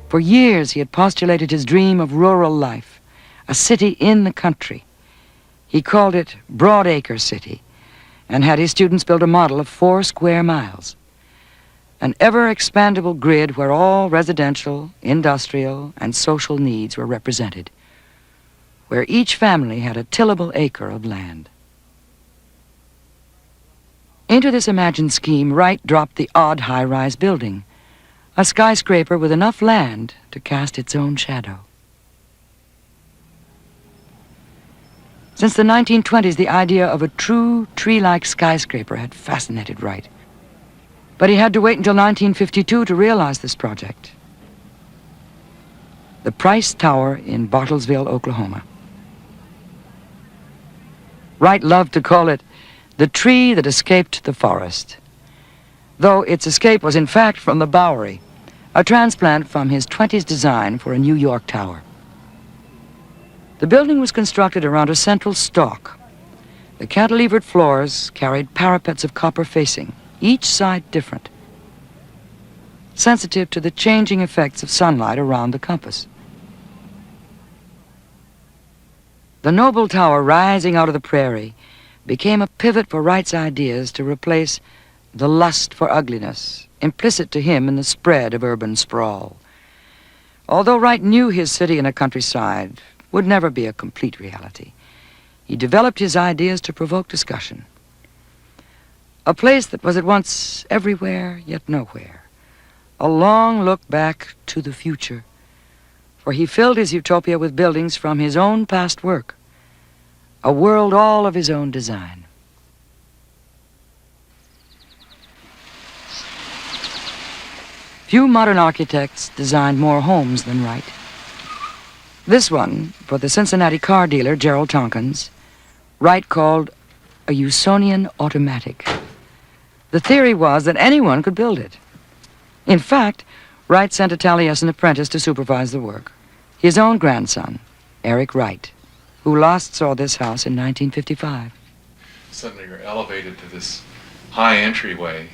For years, he had postulated his dream of rural life, a city in the country. He called it Broadacre City, and had his students build a model of 4 square miles, an ever-expandable grid where all residential, industrial, and social needs were represented, where each family had a tillable acre of land. Into this imagined scheme, Wright dropped the odd high-rise building, a skyscraper with enough land to cast its own shadow. Since the 1920s, the idea of a true tree-like skyscraper had fascinated Wright. But he had to wait until 1952 to realize this project. The Price Tower in Bartlesville, Oklahoma. Wright loved to call it the tree that escaped the forest, though its escape was in fact from the Bowery, a transplant from his 20s design for a New York tower. The building was constructed around a central stalk. The cantilevered floors carried parapets of copper facing, each side different, sensitive to the changing effects of sunlight around the compass. The noble tower rising out of the prairie became a pivot for Wright's ideas to replace the lust for ugliness, implicit to him in the spread of urban sprawl. Although Wright knew his city in a countryside would never be a complete reality, he developed his ideas to provoke discussion. A place that was at once everywhere yet nowhere, a long look back to the future, for he filled his utopia with buildings from his own past work, a world all of his own design. Few modern architects designed more homes than Wright. This one, for the Cincinnati car dealer Gerald Tompkins, Wright called a Usonian automatic. The theory was that anyone could build it. In fact, Wright sent a Taliesin apprentice to supervise the work, his own grandson, Eric Wright, who last saw this house in 1955. Suddenly you're elevated to this high entryway,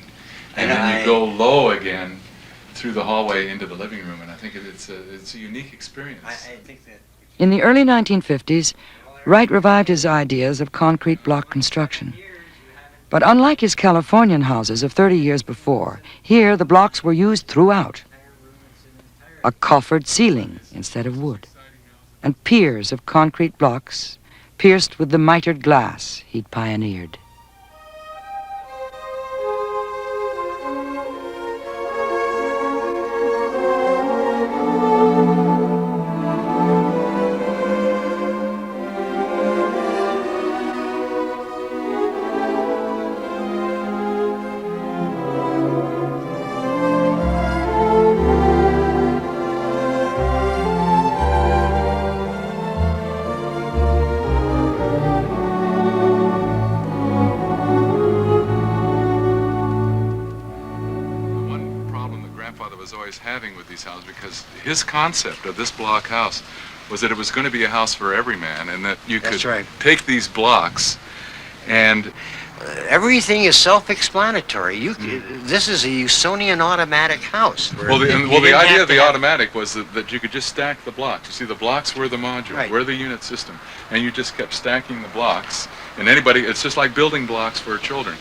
and then you go low again through the hallway into the living room, and I think it's a unique experience. I think that... In the early 1950s, Wright revived his ideas of concrete block construction. But unlike his Californian houses of 30 years before, here the blocks were used throughout. A coffered ceiling instead of wood, and piers of concrete blocks pierced with the mitered glass he'd pioneered. Having with these houses, because his concept of this block house was that it was going to be a house for every man, and that you could take these blocks and everything is self-explanatory. This is a Usonian automatic house. Well, the idea of the automatic was that you could just stack the blocks. You see, the blocks were the module, were the unit system, and you just kept stacking the blocks. And it's just like building blocks for children.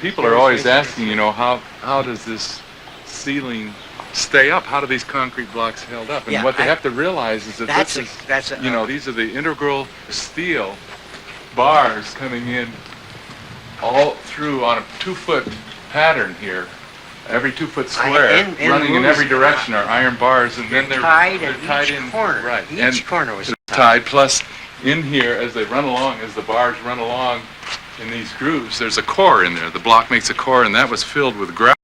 People are always asking, how does this ceiling stay up? How do these concrete blocks held up? And what they have to realize is that these are the integral steel bars coming in all through on a 2-foot pattern here. Every 2-foot square, running in every direction are iron bars, and then they're tied in each corner. Right. Each corner was tied. Plus, in here, as they run along, as the bars run along, in these grooves, there's a core in there. The block makes a core, and that was filled with grout.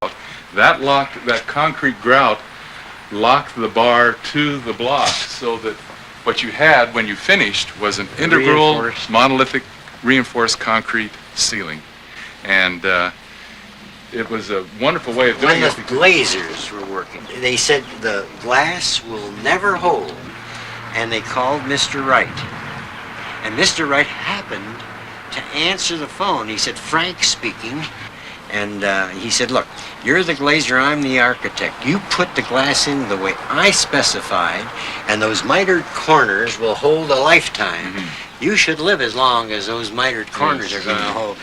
That concrete grout locked the bar to the block, so that what you had when you finished was an integral, monolithic, reinforced concrete ceiling. And it was a wonderful way of doing it. When the glazers were working, they said the glass will never hold, and they called Mr. Wright. And Mr. Wright happened to answer the phone. He said, "Frank speaking." And he said, "Look, you're the glazier, I'm the architect. You put the glass in the way I specified, and those mitered corners will hold a lifetime. You should live as long as those mitered corners are going to hold."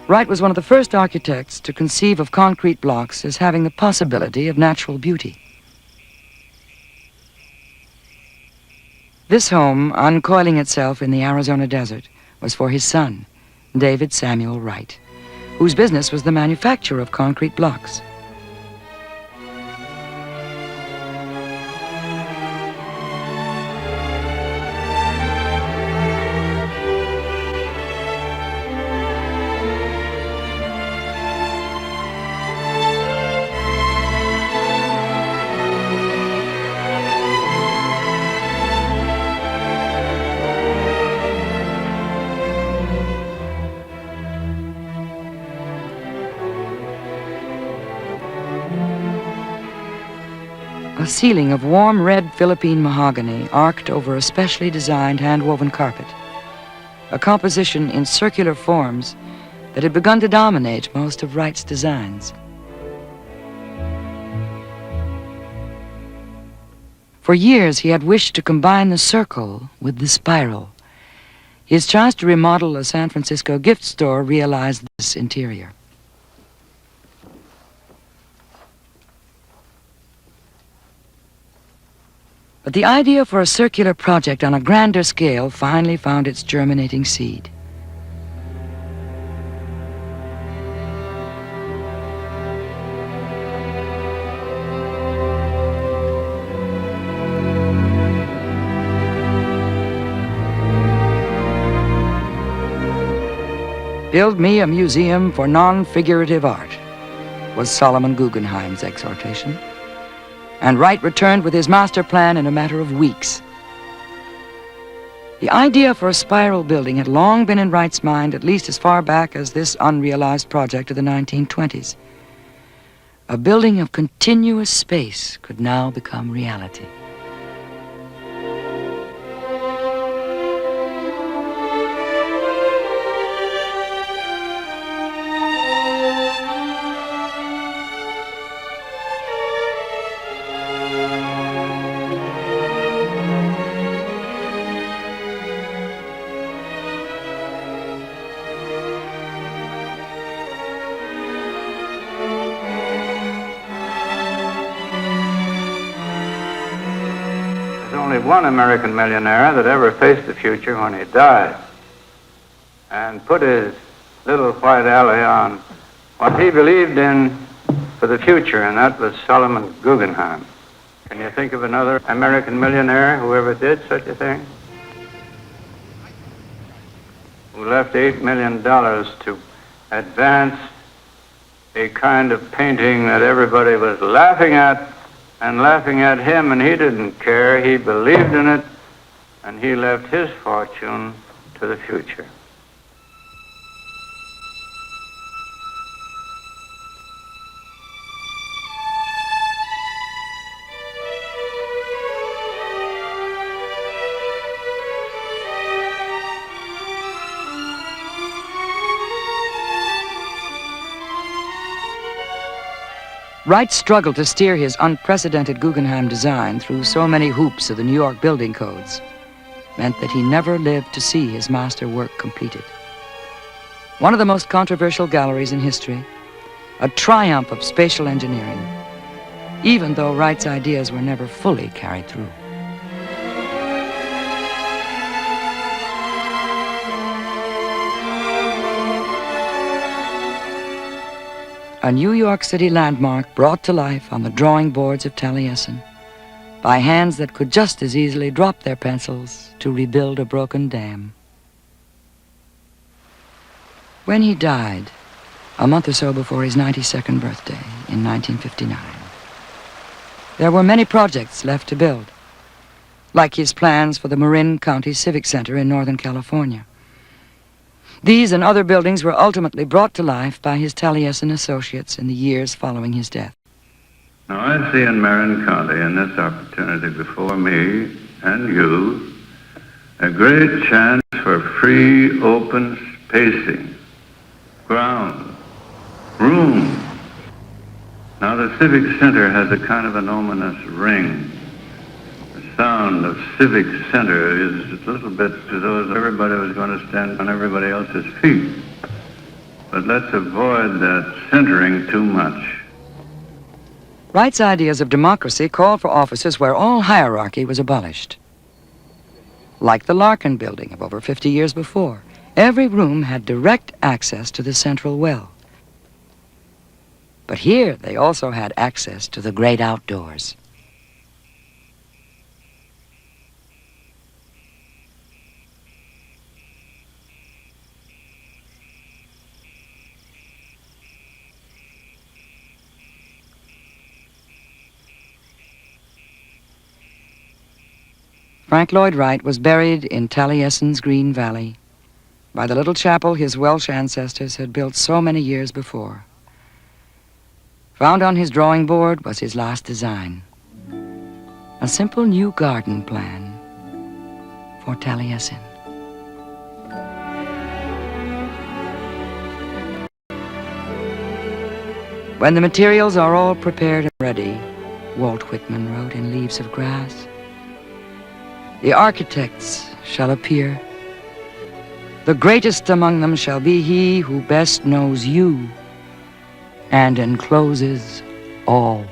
Wright was one of the first architects to conceive of concrete blocks as having the possibility of natural beauty. This home, uncoiling itself in the Arizona desert, was for his son, David Samuel Wright, whose business was the manufacture of concrete blocks. A ceiling of warm red Philippine mahogany arced over a specially designed hand-woven carpet, a composition in circular forms that had begun to dominate most of Wright's designs. For years, he had wished to combine the circle with the spiral. His chance to remodel a San Francisco gift store realized this interior. But the idea for a circular project on a grander scale finally found its germinating seed. "Build me a museum for non-figurative art," was Solomon Guggenheim's exhortation. And Wright returned with his master plan in a matter of weeks. The idea for a spiral building had long been in Wright's mind, at least as far back as this unrealized project of the 1920s. A building of continuous space could now become reality. Only one American millionaire that ever faced the future when he died and put his little white alley on what he believed in for the future, and that was Solomon Guggenheim. Can you think of another American millionaire who ever did such a thing? Who left $8 million to advance a kind of painting that everybody was laughing at him, and he didn't care. He believed in it, and he left his fortune to the future. Wright struggled to steer his unprecedented Guggenheim design through so many hoops of the New York building codes, meant that he never lived to see his master work completed. One of the most controversial galleries in history, a triumph of spatial engineering, even though Wright's ideas were never fully carried through. A New York City landmark brought to life on the drawing boards of Taliesin by hands that could just as easily drop their pencils to rebuild a broken dam. When he died, a month or so before his 92nd birthday in 1959. There were many projects left to build, like his plans for the Marin County Civic Center in Northern California. These and other buildings were ultimately brought to life by his Taliesin associates in the years following his death. Now, I see in Marin County, in this opportunity before me and you, a great chance for free, open spacing, ground, room. Now, the Civic Center has a kind of an ominous ring. The sound of Civic Center is a little bit as though everybody was going to stand on everybody else's feet. But let's avoid that centering too much. Wright's ideas of democracy called for offices where all hierarchy was abolished. Like the Larkin building of over 50 years before, every room had direct access to the central well. But here they also had access to the great outdoors. Frank Lloyd Wright was buried in Taliesin's Green Valley, by the little chapel his Welsh ancestors had built so many years before. Found on his drawing board was his last design, a simple new garden plan for Taliesin. When the materials are all prepared and ready, Walt Whitman wrote in Leaves of Grass, the architects shall appear. The greatest among them shall be he who best knows you and encloses all.